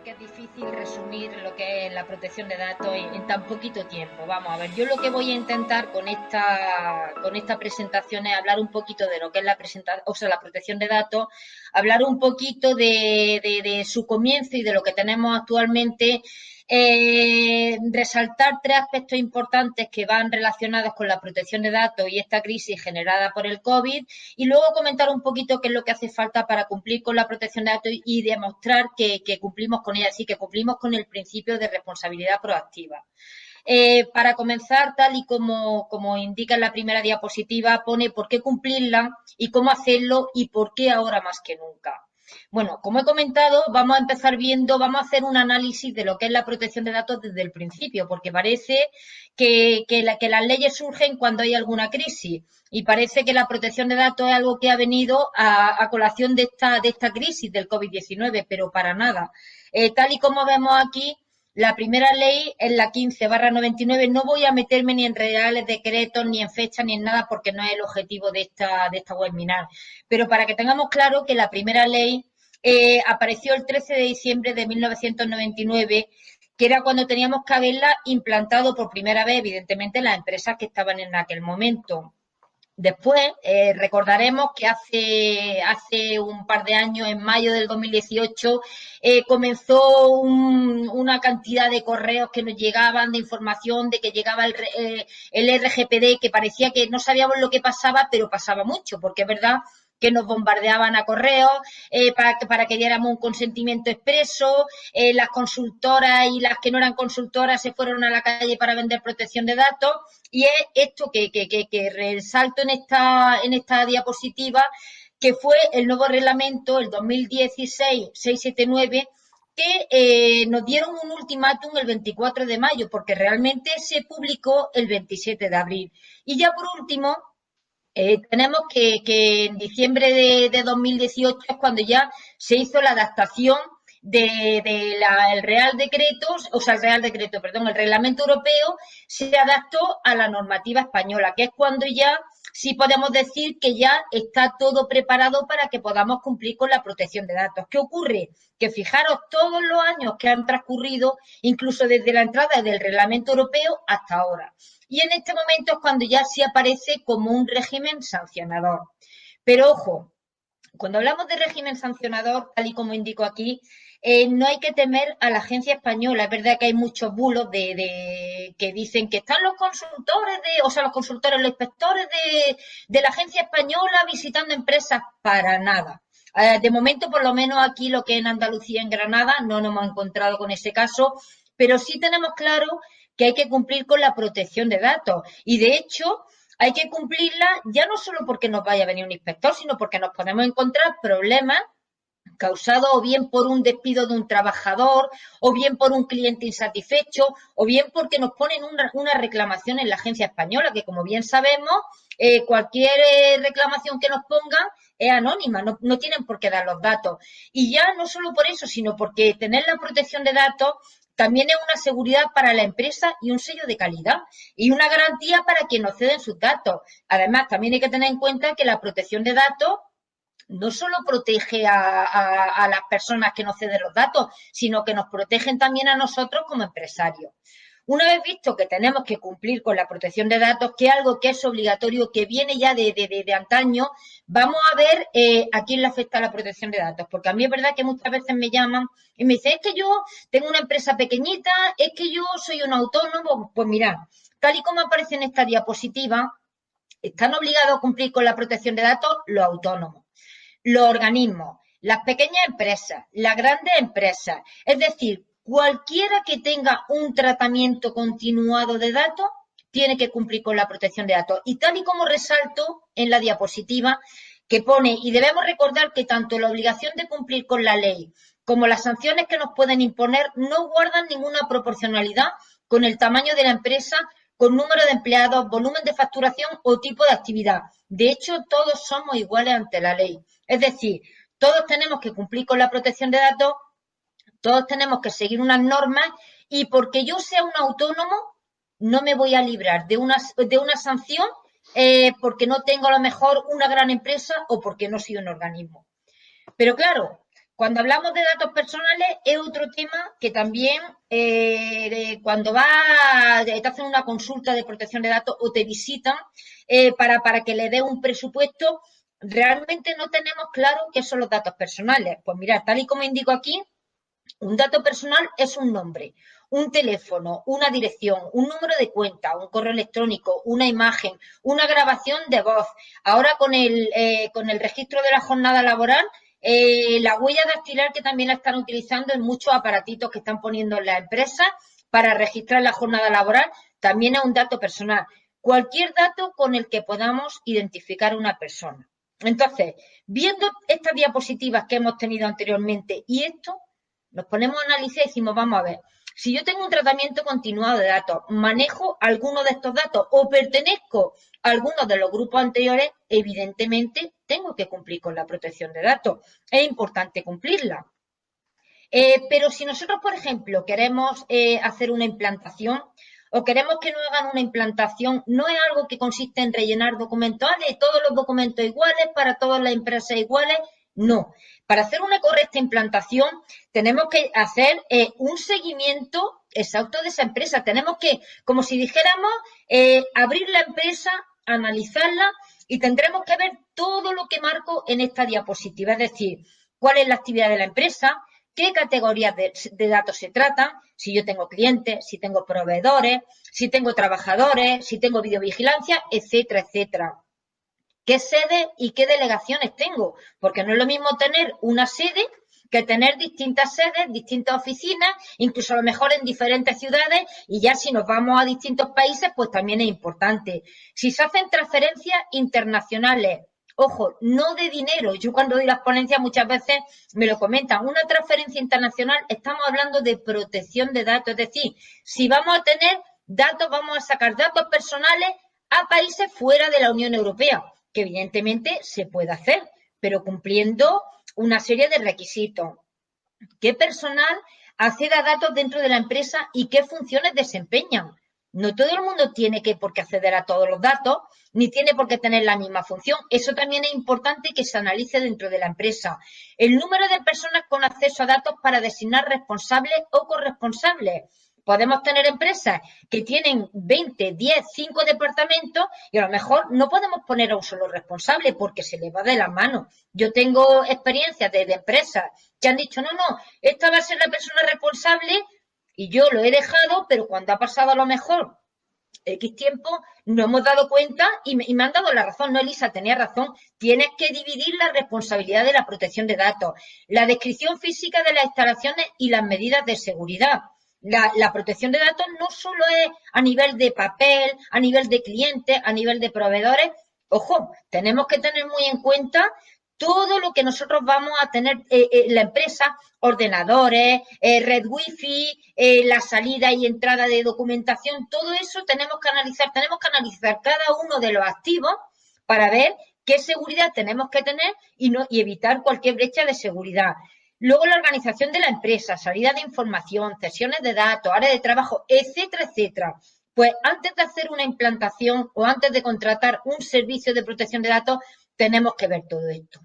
porque es difícil resumir lo que es la protección de datos en tan poquito tiempo. Vamos a ver, yo lo que voy a intentar con esta presentación es hablar un poquito de lo que es la protección de datos, hablar un poquito de su comienzo y de lo que tenemos actualmente. Resaltar tres aspectos importantes que van relacionados con la protección de datos y esta crisis generada por el COVID, y luego comentar un poquito qué es lo que hace falta para cumplir con la protección de datos y demostrar que cumplimos con ella, así que cumplimos con el principio de responsabilidad proactiva. Para comenzar, tal y como indica en la primera diapositiva, pone por qué cumplirla y cómo hacerlo y por qué ahora más que nunca. Bueno, como he comentado, vamos a hacer un análisis de lo que es la protección de datos desde el principio, porque parece que las leyes surgen cuando hay alguna crisis y parece que la protección de datos es algo que ha venido a colación de esta crisis del COVID-19, pero para nada. Tal y como vemos aquí, la primera ley es la 15/99. No voy a meterme ni en reales decretos, ni en fechas, ni en nada, porque no es el objetivo de esta webinar. Pero para que tengamos claro que la primera ley apareció el 13 de diciembre de 1999, que era cuando teníamos que haberla implantado por primera vez, evidentemente, en las empresas que estaban en aquel momento. Después, recordaremos que hace un par de años, en mayo del 2018, comenzó una cantidad de correos que nos llegaban de información de que llegaba el RGPD, que parecía que no sabíamos lo que pasaba, pero pasaba mucho, porque es verdad que nos bombardeaban a correos para que diéramos un consentimiento expreso. Las consultoras y las que no eran consultoras se fueron a la calle para vender protección de datos. Y es esto que resalto en esta diapositiva, que fue el nuevo reglamento, el 2016-679, que nos dieron un ultimátum el 24 de mayo, porque realmente se publicó el 27 de abril. Y ya por último, tenemos que en diciembre de 2018 es cuando ya se hizo la adaptación el Real Decreto, el Reglamento Europeo se adaptó a la normativa española, que es cuando ya sí podemos decir que ya está todo preparado para que podamos cumplir con la protección de datos. ¿Qué ocurre? Que fijaros todos los años que han transcurrido, incluso desde la entrada del Reglamento Europeo hasta ahora. Y en este momento es cuando ya sí aparece como un régimen sancionador. Pero ojo, cuando hablamos de régimen sancionador, tal y como indico aquí, no hay que temer a la agencia española. Es verdad que hay muchos bulos que dicen que están los consultores, los inspectores de la agencia española visitando empresas. Para nada. De momento, por lo menos aquí, lo que en Andalucía, en Granada, no nos hemos encontrado con ese caso, pero sí tenemos claro que hay que cumplir con la protección de datos. Y de hecho, hay que cumplirla ya no solo porque nos vaya a venir un inspector, sino porque nos podemos encontrar problemas causados o bien por un despido de un trabajador, o bien por un cliente insatisfecho, o bien porque nos ponen una reclamación en la agencia española, que como bien sabemos, cualquier reclamación que nos pongan es anónima, no tienen por qué dar los datos. Y ya no solo por eso, sino porque tener la protección de datos también es una seguridad para la empresa y un sello de calidad y una garantía para quien nos ceden sus datos. Además, también hay que tener en cuenta que la protección de datos no solo protege a las personas que nos ceden los datos, sino que nos protegen también a nosotros como empresarios. Una vez visto que tenemos que cumplir con la protección de datos, que es algo que es obligatorio, que viene ya de antaño, vamos a ver a quién le afecta la protección de datos. Porque a mí es verdad que muchas veces me llaman y me dicen, es que yo tengo una empresa pequeñita, es que yo soy un autónomo. Pues mirad, tal y como aparece en esta diapositiva, están obligados a cumplir con la protección de datos los autónomos, los organismos, las pequeñas empresas, las grandes empresas. Es decir, cualquiera que tenga un tratamiento continuado de datos tiene que cumplir con la protección de datos. Y tal y como resalto en la diapositiva, que pone, y debemos recordar que tanto la obligación de cumplir con la ley como las sanciones que nos pueden imponer no guardan ninguna proporcionalidad con el tamaño de la empresa, con número de empleados, volumen de facturación o tipo de actividad. De hecho, todos somos iguales ante la ley. Es decir, todos tenemos que cumplir con la protección de datos, todos tenemos que seguir unas normas, y porque yo sea un autónomo no me voy a librar de una sanción porque no tengo a lo mejor una gran empresa o porque no soy un organismo. Pero claro, Cuando hablamos de datos personales es otro tema que también cuando te hacen una consulta de protección de datos o te visitan para que le dé un presupuesto, realmente no tenemos claro qué son los datos personales. Pues mira, tal y como indico aquí, un dato personal es un nombre, un teléfono, una dirección, un número de cuenta, un correo electrónico, una imagen, una grabación de voz. Ahora con el registro de la jornada laboral, la huella dactilar que también la están utilizando en muchos aparatitos que están poniendo en las empresas para registrar la jornada laboral, también es un dato personal. Cualquier dato con el que podamos identificar a una persona. Entonces, viendo estas diapositivas que hemos tenido anteriormente y esto, nos ponemos a analizar y decimos, vamos a ver, si yo tengo un tratamiento continuado de datos, manejo algunos de estos datos o pertenezco a algunos de los grupos anteriores, evidentemente tengo que cumplir con la protección de datos. Es importante cumplirla. Pero si nosotros, por ejemplo, queremos hacer una implantación o queremos que nos hagan una implantación, no es algo que consiste en rellenar documentos, todos los documentos iguales, para todas las empresas iguales, no. Para hacer una correcta implantación tenemos que hacer un seguimiento exacto de esa empresa. Tenemos que, como si dijéramos, abrir la empresa, analizarla y tendremos que ver todo lo que marco en esta diapositiva. Es decir, cuál es la actividad de la empresa, qué categorías de datos se tratan, si yo tengo clientes, si tengo proveedores, si tengo trabajadores, si tengo videovigilancia, etcétera, etcétera. ¿Qué sede y qué delegaciones tengo? Porque no es lo mismo tener una sede que tener distintas sedes, distintas oficinas, incluso a lo mejor en diferentes ciudades, y ya si nos vamos a distintos países, pues también es importante. Si se hacen transferencias internacionales, ojo, no de dinero, yo cuando doy las ponencias muchas veces me lo comentan, una transferencia internacional, estamos hablando de protección de datos, es decir, si vamos a tener datos, vamos a sacar datos personales a países fuera de la Unión Europea, que evidentemente se puede hacer, pero cumpliendo una serie de requisitos. ¿Qué personal accede a datos dentro de la empresa y qué funciones desempeñan? No todo el mundo tiene por qué acceder a todos los datos, ni tiene por qué tener la misma función. Eso también es importante que se analice dentro de la empresa. El número de personas con acceso a datos para designar responsables o corresponsables. Podemos tener empresas que tienen 20, 10, 5 departamentos y a lo mejor no podemos poner a un solo responsable porque se le va de la mano. Yo tengo experiencias de empresas que han dicho, no, esta va a ser la persona responsable y yo lo he dejado, pero cuando ha pasado a lo mejor X tiempo, no hemos dado cuenta y me han dado la razón. No, Elisa, tenía razón. Tienes que dividir la responsabilidad de la protección de datos, la descripción física de las instalaciones y las medidas de seguridad. La protección de datos no solo es a nivel de papel, a nivel de clientes, a nivel de proveedores. Ojo, tenemos que tener muy en cuenta todo lo que nosotros vamos a tener en la empresa, ordenadores, red wifi, la salida y entrada de documentación, todo eso tenemos que analizar cada uno de los activos para ver qué seguridad tenemos que tener y evitar cualquier brecha de seguridad. Luego la organización de la empresa, salida de información, cesiones de datos, área de trabajo, etcétera, etcétera. Pues antes de hacer una implantación o antes de contratar un servicio de protección de datos, tenemos que ver todo esto.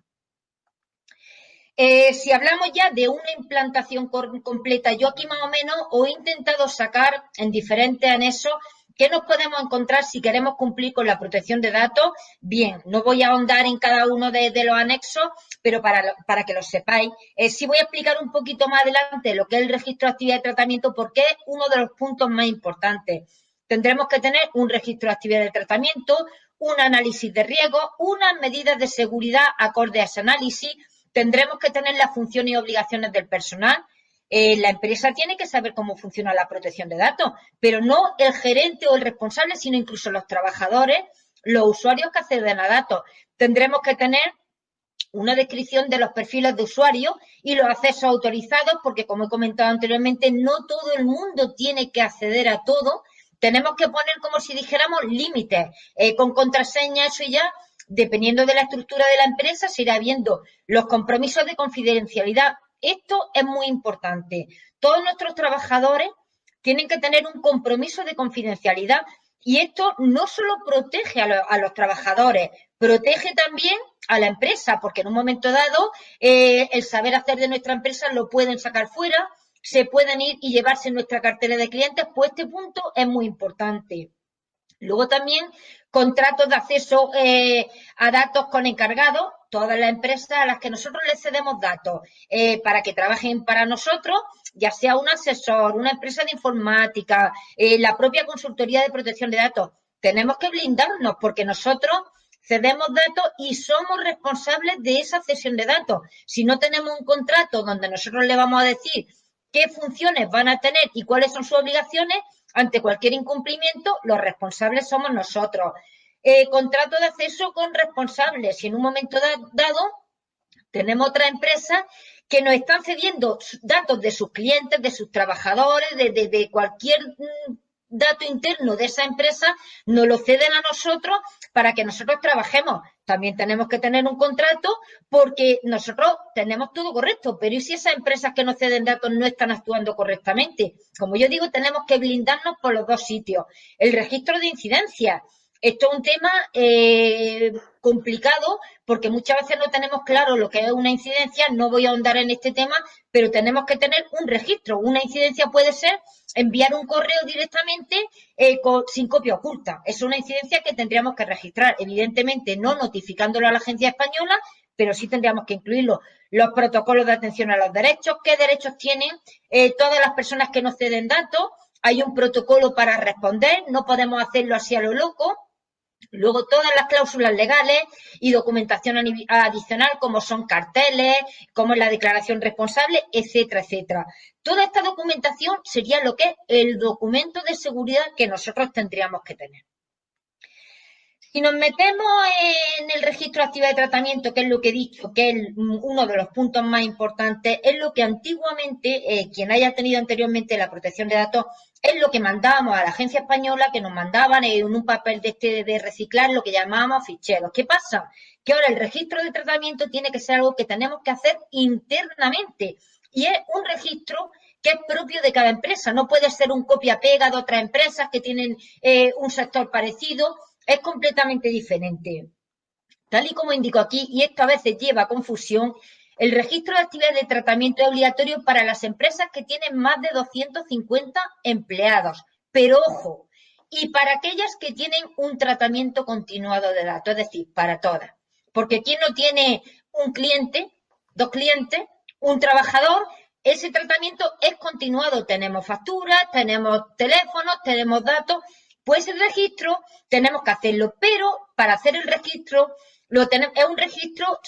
Si hablamos ya de una implantación completa, yo aquí más o menos os he intentado sacar en diferentes anexos qué nos podemos encontrar si queremos cumplir con la protección de datos. Bien, no voy a ahondar en cada uno de los anexos, pero para que lo sepáis. Sí voy a explicar un poquito más adelante lo que es el registro de actividad de tratamiento, porque es uno de los puntos más importantes. Tendremos que tener un registro de actividad de tratamiento, un análisis de riesgo, unas medidas de seguridad acorde a ese análisis. Tendremos que tener las funciones y obligaciones del personal. La empresa tiene que saber cómo funciona la protección de datos, pero no el gerente o el responsable, sino incluso los trabajadores, los usuarios que acceden a datos. Tendremos que tener una descripción de los perfiles de usuarios y los accesos autorizados, porque como he comentado anteriormente, no todo el mundo tiene que acceder a todo. Tenemos que poner, como si dijéramos, límites con contraseña, eso ya. Dependiendo de la estructura de la empresa, se irá viendo los compromisos de confidencialidad. Esto es muy importante. Todos nuestros trabajadores tienen que tener un compromiso de confidencialidad y esto no solo protege a los trabajadores, protege también a la empresa, porque en un momento dado el saber hacer de nuestra empresa lo pueden sacar fuera, se pueden ir y llevarse nuestra cartera de clientes, pues este punto es muy importante. Luego también contratos de acceso a datos con encargados, todas las empresas a las que nosotros les cedemos datos para que trabajen para nosotros, ya sea un asesor, una empresa de informática, la propia consultoría de protección de datos. Tenemos que blindarnos porque nosotros cedemos datos y somos responsables de esa cesión de datos. Si no tenemos un contrato donde nosotros le vamos a decir qué funciones van a tener y cuáles son sus obligaciones, ante cualquier incumplimiento, los responsables somos nosotros. Contrato de acceso con responsables. Si en un momento dado tenemos otra empresa que nos están cediendo datos de sus clientes, de sus trabajadores, de cualquier dato interno de esa empresa, nos lo ceden a nosotros para que nosotros trabajemos. También tenemos que tener un contrato porque nosotros tenemos todo correcto, pero ¿y si esas empresas que nos ceden datos no están actuando correctamente? Como yo digo, tenemos que blindarnos por los dos sitios. El registro de incidencias. Esto es un tema complicado porque muchas veces no tenemos claro lo que es una incidencia. No voy a ahondar en este tema, pero tenemos que tener un registro. Una incidencia puede ser enviar un correo directamente sin copia oculta. Es una incidencia que tendríamos que registrar, evidentemente no notificándolo a la agencia española, pero sí tendríamos que incluirlo. Los protocolos de atención a los derechos, qué derechos tienen todas las personas que nos ceden datos. Hay un protocolo para responder, no podemos hacerlo así a lo loco. Luego, todas las cláusulas legales y documentación adicional, como son carteles, como es la declaración responsable, etcétera, etcétera. Toda esta documentación sería lo que es el documento de seguridad que nosotros tendríamos que tener. Si nos metemos en el registro de actividad de tratamiento, que es lo que he dicho, que es uno de los puntos más importantes, es lo que antiguamente, quien haya tenido anteriormente la protección de datos, es lo que mandábamos a la agencia española, que nos mandaban en un papel de reciclar, lo que llamábamos ficheros. ¿Qué pasa? Que ahora el registro de tratamiento tiene que ser algo que tenemos que hacer internamente. Y es un registro que es propio de cada empresa. No puede ser un copia-pega de otras empresas que tienen un sector parecido. Es completamente diferente. Tal y como indico aquí, y esto a veces lleva a confusión, el registro de actividades de tratamiento es obligatorio para las empresas que tienen más de 250 empleados. Pero ojo, y para aquellas que tienen un tratamiento continuado de datos, es decir, para todas. Porque quien no tiene un cliente, dos clientes, un trabajador, ese tratamiento es continuado. Tenemos facturas, tenemos teléfonos, tenemos datos. Pues el registro tenemos que hacerlo, pero para hacer el registro es un registro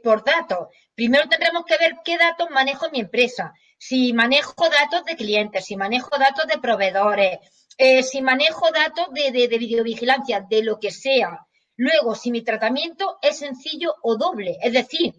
por datos. Primero tendremos que ver qué datos manejo en mi empresa. Si manejo datos de clientes, si manejo datos de proveedores, si manejo datos de videovigilancia, de lo que sea. Luego, si mi tratamiento es sencillo o doble, es decir,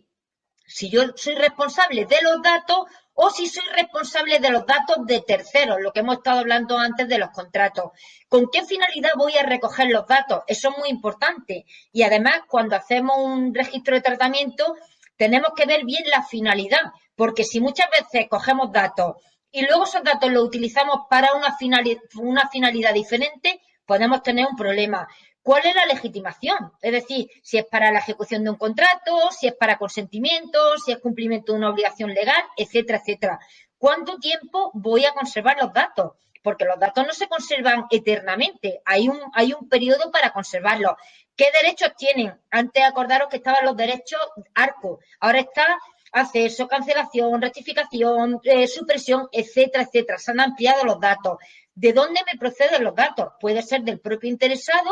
si yo soy responsable de los datos o si soy responsable de los datos de terceros, lo que hemos estado hablando antes de los contratos. ¿Con qué finalidad voy a recoger los datos? Eso es muy importante. Y además, cuando hacemos un registro de tratamiento, tenemos que ver bien la finalidad, porque si muchas veces cogemos datos y luego esos datos los utilizamos para una finalidad diferente, podemos tener un problema. ¿Cuál es la legitimación? Es decir, si es para la ejecución de un contrato, si es para consentimiento, si es cumplimiento de una obligación legal, etcétera, etcétera. ¿Cuánto tiempo voy a conservar los datos? Porque los datos no se conservan eternamente. Hay un periodo para conservarlos. ¿Qué derechos tienen? Antes acordaros que estaban los derechos ARCO. Ahora está acceso, cancelación, rectificación, supresión, etcétera, etcétera. Se han ampliado los datos. ¿De dónde me proceden los datos? Puede ser del propio interesado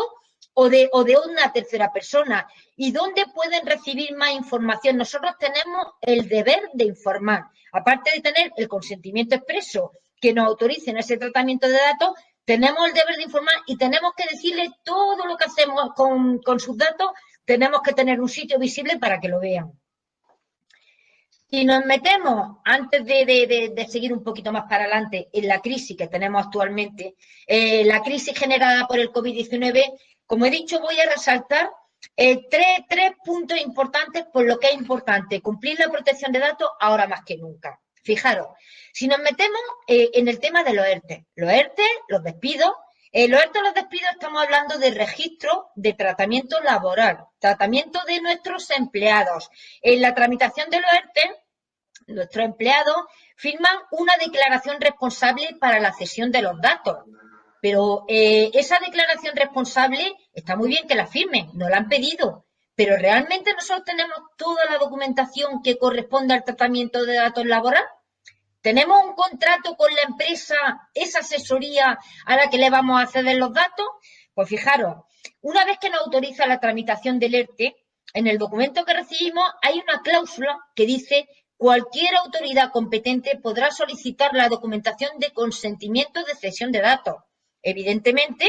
o de una tercera persona. ¿Y dónde pueden recibir más información? Nosotros tenemos el deber de informar. Aparte de tener el consentimiento expreso que nos autoricen ese tratamiento de datos, tenemos el deber de informar y tenemos que decirle todo lo que hacemos con sus datos. Tenemos que tener un sitio visible para que lo vean. Si nos metemos, antes de seguir un poquito más para adelante, en la crisis que tenemos actualmente, la crisis generada por el COVID-19, como he dicho, voy a resaltar tres puntos importantes por lo que es importante cumplir la protección de datos ahora más que nunca. Fijaros, si nos metemos en el tema de los ERTE, los despidos, Los ERTE, los despidos, estamos hablando de registro de tratamiento laboral, tratamiento de nuestros empleados. En la tramitación de los ERTE, nuestros empleados firman una declaración responsable para la cesión de los datos. Pero esa declaración responsable está muy bien que la firmen, nos la han pedido, pero ¿realmente nosotros tenemos toda la documentación que corresponde al tratamiento de datos laboral? ¿Tenemos un contrato con la empresa, esa asesoría a la que le vamos a ceder los datos? Pues fijaros, una vez que nos autoriza la tramitación del ERTE, en el documento que recibimos hay una cláusula que dice: cualquier autoridad competente podrá solicitar la documentación de consentimiento de cesión de datos. Evidentemente,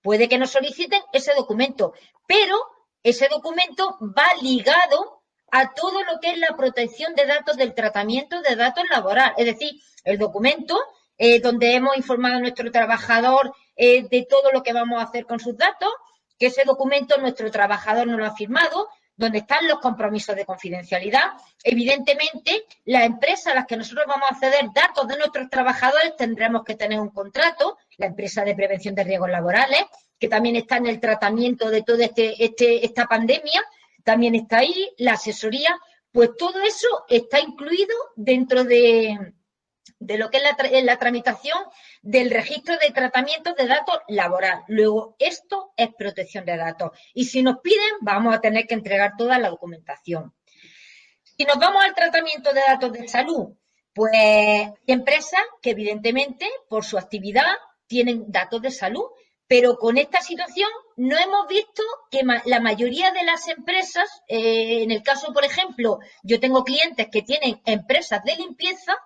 puede que nos soliciten ese documento, pero ese documento va ligado a todo lo que es la protección de datos del tratamiento de datos laboral. Es decir, el documento donde hemos informado a nuestro trabajador de todo lo que vamos a hacer con sus datos, que ese documento nuestro trabajador no lo ha firmado, donde están los compromisos de confidencialidad. Evidentemente, las empresas a las que nosotros vamos a ceder datos de nuestros trabajadores tendremos que tener un contrato, la empresa de prevención de riesgos laborales, que también está en el tratamiento de toda esta pandemia, también está ahí, la asesoría, pues todo eso está incluido dentro de lo que es la tramitación del registro de tratamientos de datos laboral. Luego, esto es protección de datos. Y si nos piden, vamos a tener que entregar toda la documentación. Si nos vamos al tratamiento de datos de salud, pues hay empresas que evidentemente por su actividad tienen datos de salud, pero con esta situación no hemos visto que la mayoría de las empresas, en el caso, por ejemplo, yo tengo clientes que tienen empresas de limpieza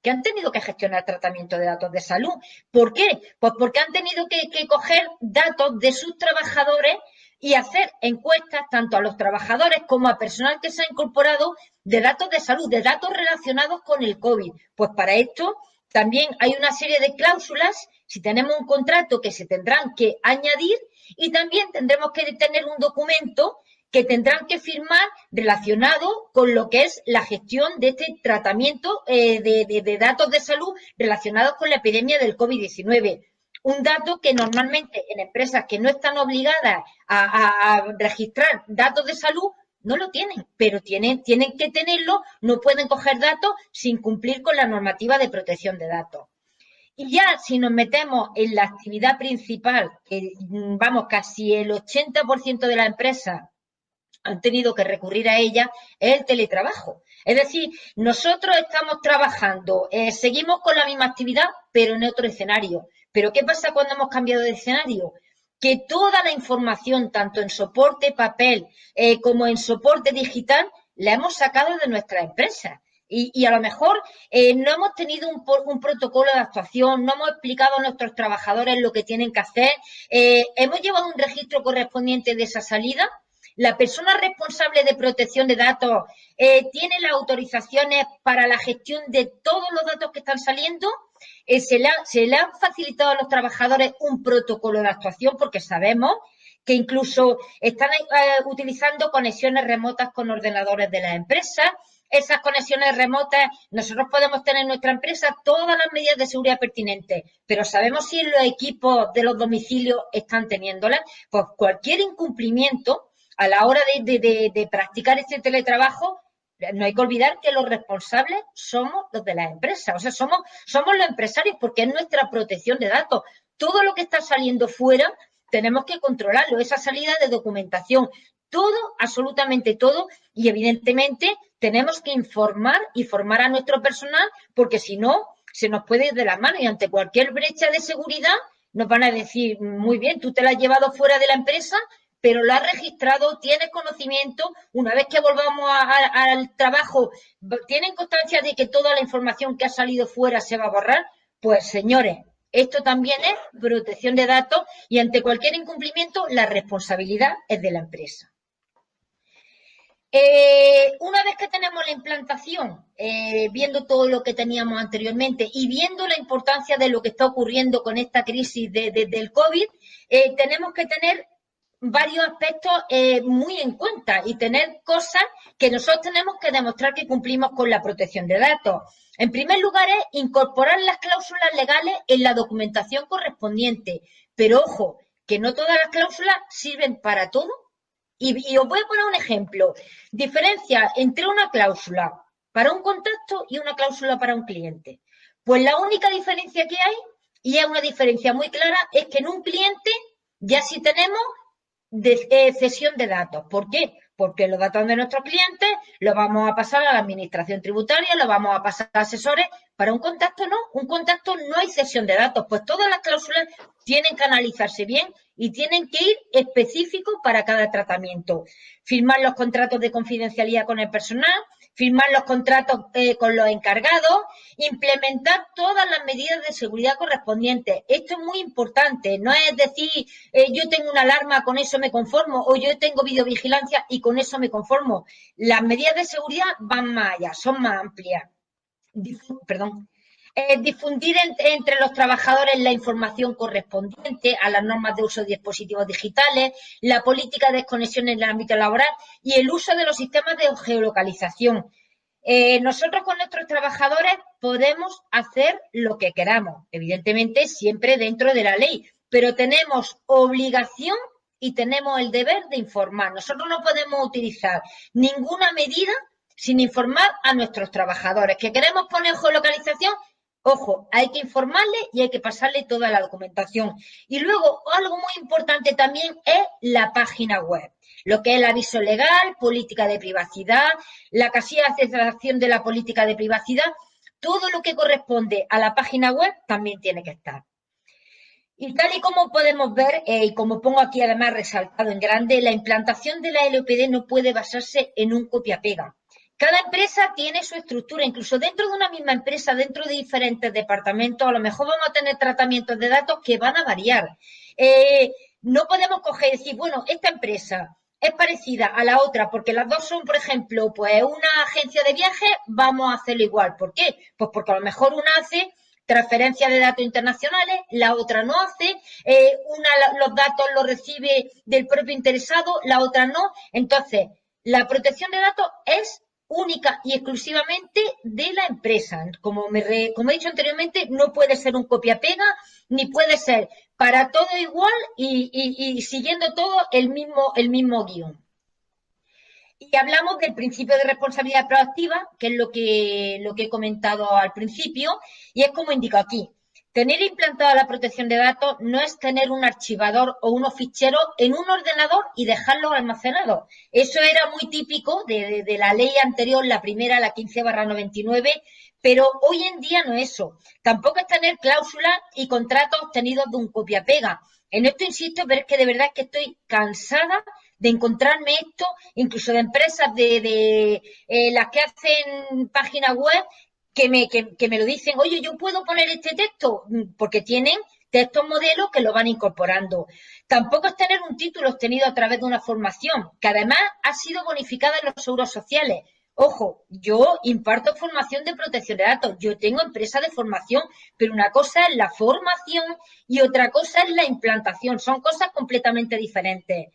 que han tenido que gestionar tratamiento de datos de salud. ¿Por qué? Pues porque han tenido que coger datos de sus trabajadores y hacer encuestas tanto a los trabajadores como a personal que se ha incorporado de datos de salud, de datos relacionados con el COVID. Pues para esto también hay una serie de cláusulas, si tenemos un contrato, que se tendrán que añadir, y también tendremos que tener un documento que tendrán que firmar relacionado con lo que es la gestión de este tratamiento de datos de salud relacionados con la epidemia del COVID-19. Un dato que normalmente en empresas que no están obligadas a registrar datos de salud no lo tienen, pero tienen que tenerlo, no pueden coger datos sin cumplir con la normativa de protección de datos. Y ya si nos metemos en la actividad principal, que vamos, casi el 80% de las empresas han tenido que recurrir a ella, es el teletrabajo. Es decir, nosotros estamos trabajando, seguimos con la misma actividad, pero en otro escenario. ¿Pero qué pasa cuando hemos cambiado de escenario? Que toda la información, tanto en soporte papel como en soporte digital, la hemos sacado de nuestras empresas. Y a lo mejor no hemos tenido un protocolo de actuación, no hemos explicado a nuestros trabajadores lo que tienen que hacer, hemos llevado un registro correspondiente de esa salida. La persona responsable de protección de datos tiene las autorizaciones para la gestión de todos los datos que están saliendo. Se le ha facilitado a los trabajadores un protocolo de actuación, porque sabemos que incluso están utilizando conexiones remotas con ordenadores de las empresas. Esas conexiones remotas, nosotros podemos tener en nuestra empresa todas las medidas de seguridad pertinentes, pero sabemos si los equipos de los domicilios están teniéndolas. Pues cualquier incumplimiento a la hora de practicar este teletrabajo, no hay que olvidar que los responsables somos los de las empresas, o sea, somos los empresarios, porque es nuestra protección de datos. Todo lo que está saliendo fuera tenemos que controlarlo, esa salida de documentación, todo, absolutamente todo, y evidentemente tenemos que informar y formar a nuestro personal, porque si no, se nos puede ir de las manos, y ante cualquier brecha de seguridad nos van a decir: muy bien, tú te la has llevado fuera de la empresa, pero lo has registrado, tienes conocimiento, una vez que volvamos al trabajo, ¿tienen constancia de que toda la información que ha salido fuera se va a borrar? Pues señores, esto también es protección de datos, y ante cualquier incumplimiento la responsabilidad es de la empresa. Una vez que tenemos la implantación, viendo todo lo que teníamos anteriormente y viendo la importancia de lo que está ocurriendo con esta crisis del COVID, tenemos que tener varios aspectos muy en cuenta y tener cosas que nosotros tenemos que demostrar que cumplimos con la protección de datos. En primer lugar, es incorporar las cláusulas legales en la documentación correspondiente. pero ojo, que no todas las cláusulas sirven para todo. Y os voy a poner un ejemplo. Diferencia entre una cláusula para un contacto y una cláusula para un cliente. Pues la única diferencia que hay, y es una diferencia muy clara, es que en un cliente ya sí tenemos cesión de datos. ¿Por qué? Porque los datos de nuestros clientes los vamos a pasar a la administración tributaria, los vamos a pasar a asesores. Para un contacto no, un contacto no hay cesión de datos, pues todas las cláusulas tienen que analizarse bien y tienen que ir específicos para cada tratamiento. Firmar los contratos de confidencialidad con el personal, firmar los contratos con los encargados, implementar todas las medidas de seguridad correspondientes. Esto es muy importante, no es decir, yo tengo una alarma, con eso me conformo, o yo tengo videovigilancia y con eso me conformo. Las medidas de seguridad van más allá, son más amplias. Perdón. Difundir entre los trabajadores la información correspondiente a las normas de uso de dispositivos digitales, la política de desconexión en el ámbito laboral y el uso de los sistemas de geolocalización. Nosotros con nuestros trabajadores podemos hacer lo que queramos, evidentemente siempre dentro de la ley, pero tenemos obligación y tenemos el deber de informar. Nosotros no podemos utilizar ninguna medida sin informar a nuestros trabajadores. ¿Que queremos poner geolocalización? Ojo, hay que informarle y hay que pasarle toda la documentación. Y luego, algo muy importante también es la página web. Lo que es el aviso legal, política de privacidad, la casilla de aceptación de la política de privacidad, todo lo que corresponde a la página web también tiene que estar. Y tal y como podemos ver, y como pongo aquí además resaltado en grande, la implantación de la LOPD no puede basarse en un copia-pega. Cada empresa tiene su estructura, incluso dentro de una misma empresa, dentro de diferentes departamentos, a lo mejor vamos a tener tratamientos de datos que van a variar. No podemos coger y decir, bueno, esta empresa es parecida a la otra porque las dos son, por ejemplo, pues una agencia de viajes, vamos a hacerlo igual. ¿Por qué? Pues porque a lo mejor una hace transferencia de datos internacionales, la otra no hace, una los datos los recibe del propio interesado, la otra no. Entonces, la protección de datos es única y exclusivamente de la empresa. Como he dicho anteriormente, no puede ser un copia-pega, ni puede ser para todo igual y siguiendo todo el mismo guión. Y hablamos del principio de responsabilidad proactiva, que es lo que he comentado al principio, y es como indico aquí. Tener implantada la protección de datos no es tener un archivador o unos ficheros en un ordenador y dejarlos almacenados. Eso era muy típico de la ley anterior, la primera, la 15/99, pero hoy en día no es eso. Tampoco es tener cláusulas y contratos obtenidos de un copia-pega. En esto insisto, pero es que de verdad que estoy cansada de encontrarme esto, incluso de empresas de las que hacen páginas web que me lo dicen, oye, yo puedo poner este texto, porque tienen textos modelos que lo van incorporando. Tampoco es tener un título obtenido a través de una formación, que además ha sido bonificada en los seguros sociales. Ojo, yo imparto formación de protección de datos, yo tengo empresa de formación, pero una cosa es la formación y otra cosa es la implantación, son cosas completamente diferentes.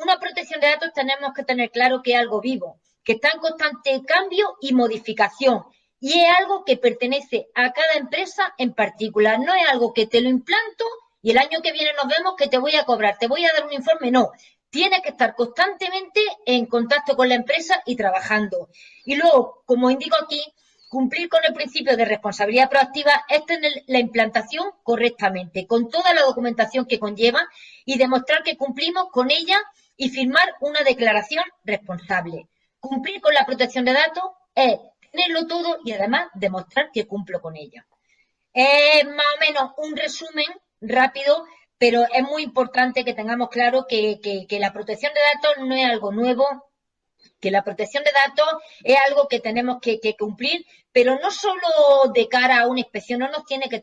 Una protección de datos tenemos que tener claro que es algo vivo, que está en constante cambio y modificación. Y es algo que pertenece a cada empresa en particular. No es algo que te lo implanto y el año que viene nos vemos que te voy a cobrar, te voy a dar un informe. No, tienes que estar constantemente en contacto con la empresa y trabajando. Y luego, como indico aquí, cumplir con el principio de responsabilidad proactiva es tener la implantación correctamente, con toda la documentación que conlleva y demostrar que cumplimos con ella y firmar una declaración responsable. Cumplir con la protección de datos es tenerlo todo y además demostrar que cumplo con ella. Es más o menos un resumen rápido, pero es muy importante que tengamos claro que la protección de datos no es algo nuevo, que la protección de datos es algo que tenemos que cumplir, pero no solo de cara a una inspección, no nos tiene que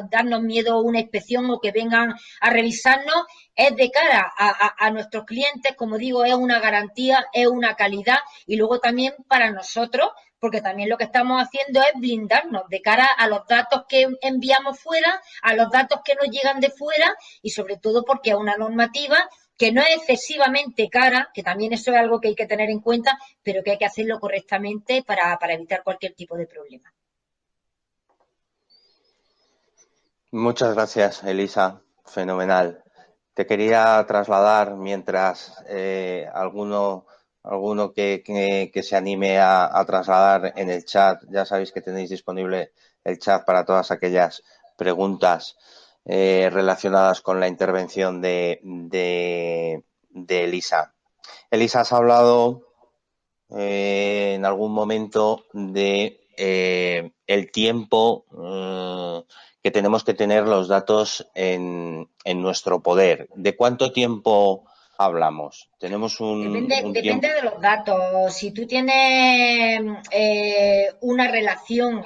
darnos miedo una inspección o que vengan a revisarnos, es de cara a nuestros clientes, como digo, es una garantía, es una calidad y luego también para nosotros, porque también lo que estamos haciendo es blindarnos de cara a los datos que enviamos fuera, a los datos que nos llegan de fuera y sobre todo porque es una normativa que no es excesivamente cara, que también eso es algo que hay que tener en cuenta, pero que hay que hacerlo correctamente para evitar cualquier tipo de problema. Muchas gracias, Elisa. Fenomenal. Te quería trasladar mientras alguno que se anime a trasladar en el chat. Ya sabéis que tenéis disponible el chat para todas aquellas preguntas relacionadas con la intervención de Elisa. Elisa, has hablado en algún momento de el tiempo que tenemos que tener los datos en nuestro poder. ¿De cuánto tiempo hablamos? Tenemos un Depende tiempo. de los datos. Si tú tienes una relación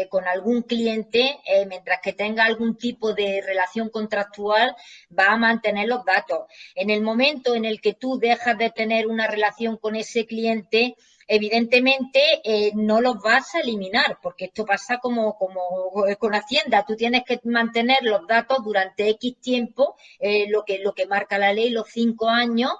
con algún cliente, mientras que tenga algún tipo de relación contractual, va a mantener los datos. En el momento en el que tú dejas de tener una relación con ese cliente, evidentemente no los vas a eliminar, porque esto pasa como con Hacienda. Tú tienes que mantener los datos durante X tiempo, lo que marca la ley, los 5 años,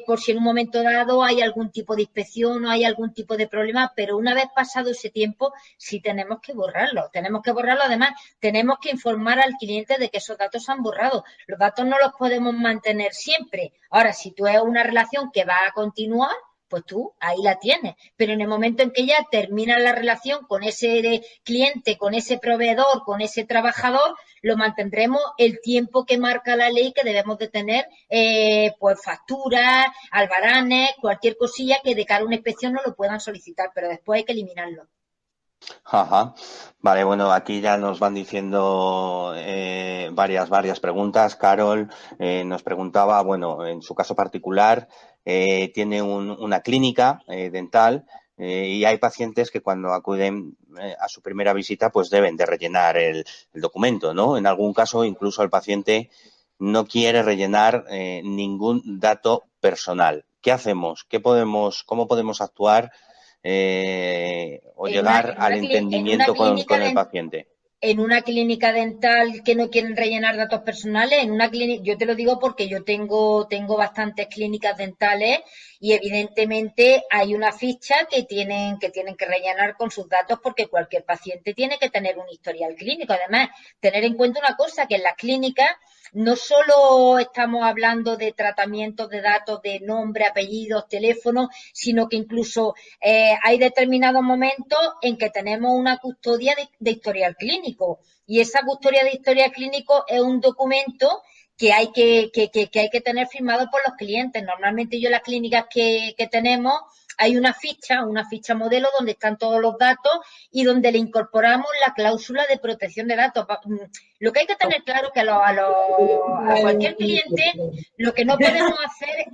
por si en un momento dado hay algún tipo de inspección o hay algún tipo de problema, pero una vez pasado ese tiempo, sí tenemos que borrarlo. Tenemos que borrarlo, además, tenemos que informar al cliente de que esos datos se han borrado. Los datos no los podemos mantener siempre. Ahora, si tú es una relación que va a continuar, pues tú ahí la tienes. Pero en el momento en que ya termina la relación con ese cliente, con ese proveedor, con ese trabajador, lo mantendremos el tiempo que marca la ley que debemos de tener, pues facturas, albaranes, cualquier cosilla que de cara a una inspección no lo puedan solicitar, pero después hay que eliminarlo. Ajá. Vale, bueno, aquí ya nos van diciendo varias preguntas. Carol nos preguntaba, bueno, en su caso particular, tiene una clínica dental y hay pacientes que cuando acuden a su primera visita, pues deben de rellenar el documento, ¿no? En algún caso, incluso el paciente no quiere rellenar ningún dato personal. ¿Qué hacemos? ¿Cómo podemos actuar o En una, llegar en al una, en una entendimiento clínica con el paciente? en una clínica dental que no quieren rellenar datos personales, en una clínica, yo te lo digo porque yo tengo bastantes clínicas dentales y evidentemente hay una ficha que tienen que rellenar con sus datos porque cualquier paciente tiene que tener un historial clínico. Además, tener en cuenta una cosa, que en las clínicas no solo estamos hablando de tratamientos de datos de nombre, apellidos, teléfono, sino que incluso hay determinados momentos en que tenemos una custodia de historial clínico y esa custodia de historial clínico es un documento que hay que tener firmado por los clientes. Normalmente yo en las clínicas que tenemos hay una ficha modelo donde están todos los datos y donde le incorporamos la cláusula de protección de datos. Lo que hay que tener claro es que a cualquier cliente lo que no podemos hacer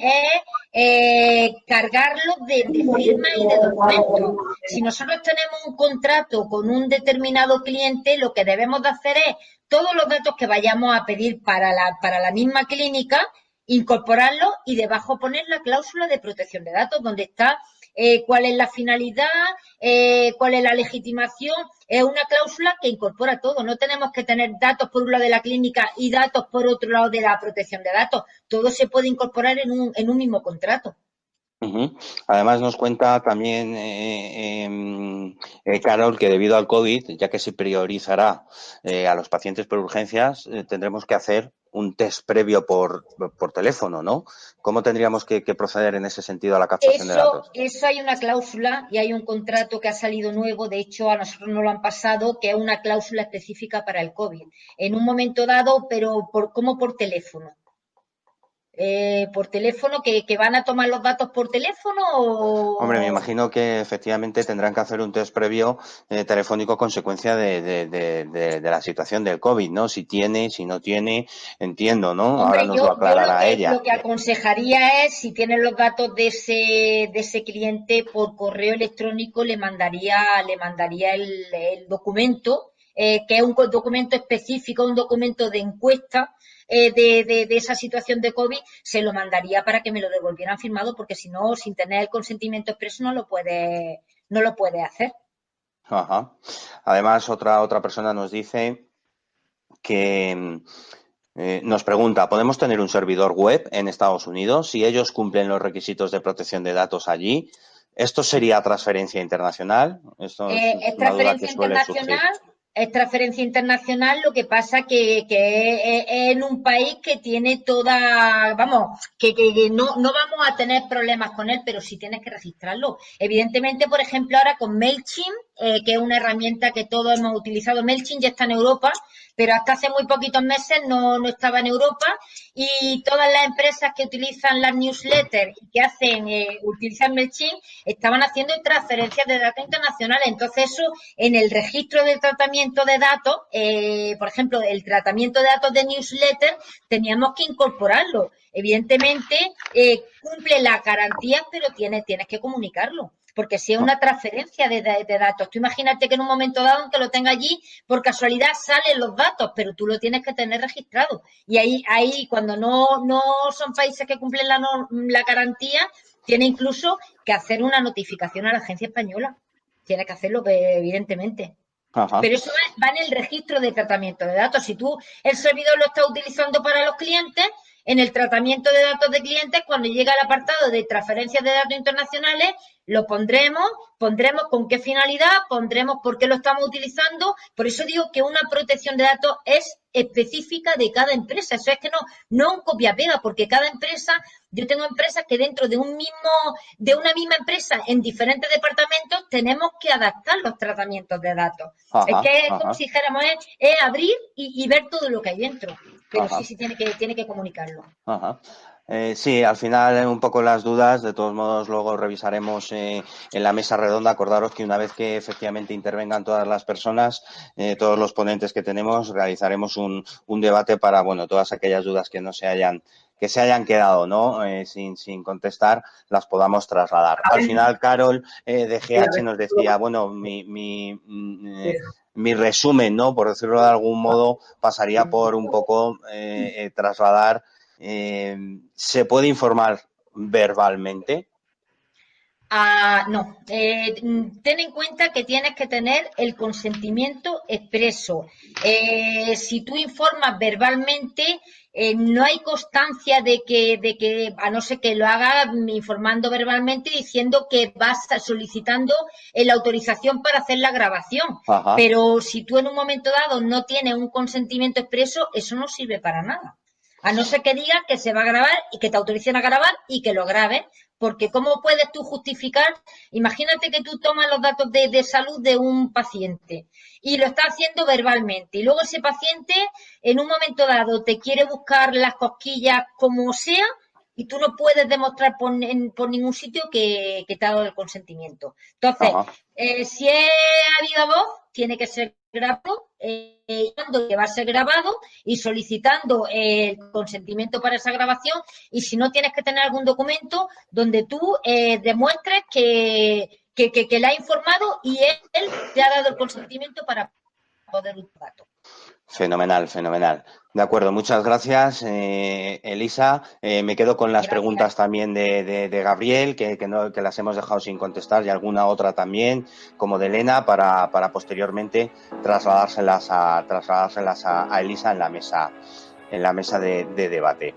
es cargarlo de firmas y de documentos. Si nosotros tenemos un contrato con un determinado cliente, lo que debemos de hacer es todos los datos que vayamos a pedir para la misma clínica, incorporarlos y debajo poner la cláusula de protección de datos, donde está cuál es la finalidad, cuál es la legitimación. Es una cláusula que incorpora todo. No tenemos que tener datos por un lado de la clínica y datos por otro lado de la protección de datos. Todo se puede incorporar en un mismo contrato. Ujú. Además nos cuenta también Carol, que debido al COVID, ya que se priorizará a los pacientes por urgencias, tendremos que hacer un test previo por teléfono, ¿no? ¿Cómo tendríamos que proceder en ese sentido a la captación de datos? Eso hay una cláusula y hay un contrato que ha salido nuevo, de hecho a nosotros nos lo han pasado, que es una cláusula específica para el COVID. En un momento dado, pero como por teléfono. Por teléfono, que van a tomar los datos por teléfono Hombre, me o... imagino que efectivamente tendrán que hacer un test previo telefónico consecuencia de la situación del COVID, ¿no? Si tiene, si no tiene, entiendo, ¿no? Ahora Hombre, nos lo yo lo aclarará que, lo ella. que aconsejaría es, si tienen los datos de ese cliente por correo electrónico, le mandaría el documento, que es un documento específico, un documento de encuesta de esa situación de COVID, se lo mandaría para que me lo devolvieran firmado, porque si no, sin tener el consentimiento expreso, no lo puede hacer. Ajá. Además, otra persona nos dice que nos pregunta, ¿podemos tener un servidor web en Estados Unidos si ellos cumplen los requisitos de protección de datos allí? ¿Esto sería transferencia internacional? Esto es Es una duda que transferencia suele surgir. internacional, es transferencia internacional, lo que pasa que es en un país que tiene toda, vamos, que no vamos a tener problemas con él, pero sí tienes que registrarlo. Evidentemente, por ejemplo, ahora con MailChimp, que es una herramienta que todos hemos utilizado, MailChimp ya está en Europa, pero hasta hace muy poquitos meses no estaba en Europa, y todas las empresas que utilizan las newsletters y que utilizan MailChimp estaban haciendo transferencias de datos internacionales. Entonces eso en el registro de tratamiento de datos, por ejemplo, el tratamiento de datos de newsletter, teníamos que incorporarlo. Evidentemente, cumple las garantías, pero tienes que comunicarlo. Porque si es una transferencia de datos, tú imagínate que en un momento dado, aunque lo tenga allí, por casualidad salen los datos, pero tú lo tienes que tener registrado. Y ahí cuando no son países que cumplen la garantía, tiene incluso que hacer una notificación a la agencia española. Tiene que hacerlo, evidentemente. Ajá. Pero eso va en el registro de tratamiento de datos. Si tú el servidor lo estás utilizando para los clientes, en el tratamiento de datos de clientes, cuando llega el apartado de transferencias de datos internacionales, lo pondremos con qué finalidad, pondremos por qué lo estamos utilizando. Por eso digo que una protección de datos es específica de cada empresa. Eso es que no un copia-pega, porque cada empresa, yo tengo empresas que dentro de una misma empresa, en diferentes departamentos, tenemos que adaptar los tratamientos de datos. Es Ajá. que es como Ajá. si dijéramos, es abrir y ver todo lo que hay dentro. Pero Ajá. sí tiene que comunicarlo. Ajá. Sí, al final un poco las dudas, de todos modos luego revisaremos en la mesa redonda. Acordaros que una vez que efectivamente intervengan todas las personas, todos los ponentes que tenemos, realizaremos un debate para, bueno, todas aquellas dudas que se hayan quedado, ¿no? Sin contestar, las podamos trasladar. Al final, Carol de GH nos decía, bueno, mi resumen, ¿no? Por decirlo de algún modo, pasaría por un poco trasladar. ¿Se puede informar verbalmente? No, ten en cuenta que tienes que tener el consentimiento expreso. Si tú informas verbalmente, no hay constancia de que, a no ser que lo hagas informando verbalmente, diciendo que vas solicitando la autorización para hacer la grabación. Ajá. Pero si tú en un momento dado no tienes un consentimiento expreso, eso no sirve para nada. A no ser que digas que se va a grabar y que te autoricen a grabar y que lo grabes. Porque ¿cómo puedes tú justificar? Imagínate que tú tomas los datos de salud de un paciente y lo estás haciendo verbalmente y luego ese paciente en un momento dado te quiere buscar las cosquillas como sea y tú no puedes demostrar por ningún sitio que te ha dado el consentimiento. Entonces, Ajá. si es a viva voz, tiene que ser grabado, que va a ser grabado y solicitando el consentimiento para esa grabación, y si no, tienes que tener algún documento donde tú demuestres que le ha informado y él te ha dado el consentimiento para poder usar datos. Fenomenal, fenomenal. De acuerdo, muchas gracias, Elisa. Me quedo con las Gracias. preguntas también de Gabriel, que las hemos dejado sin contestar, y alguna otra también, como de Elena, para posteriormente trasladárselas a Elisa en la mesa de debate.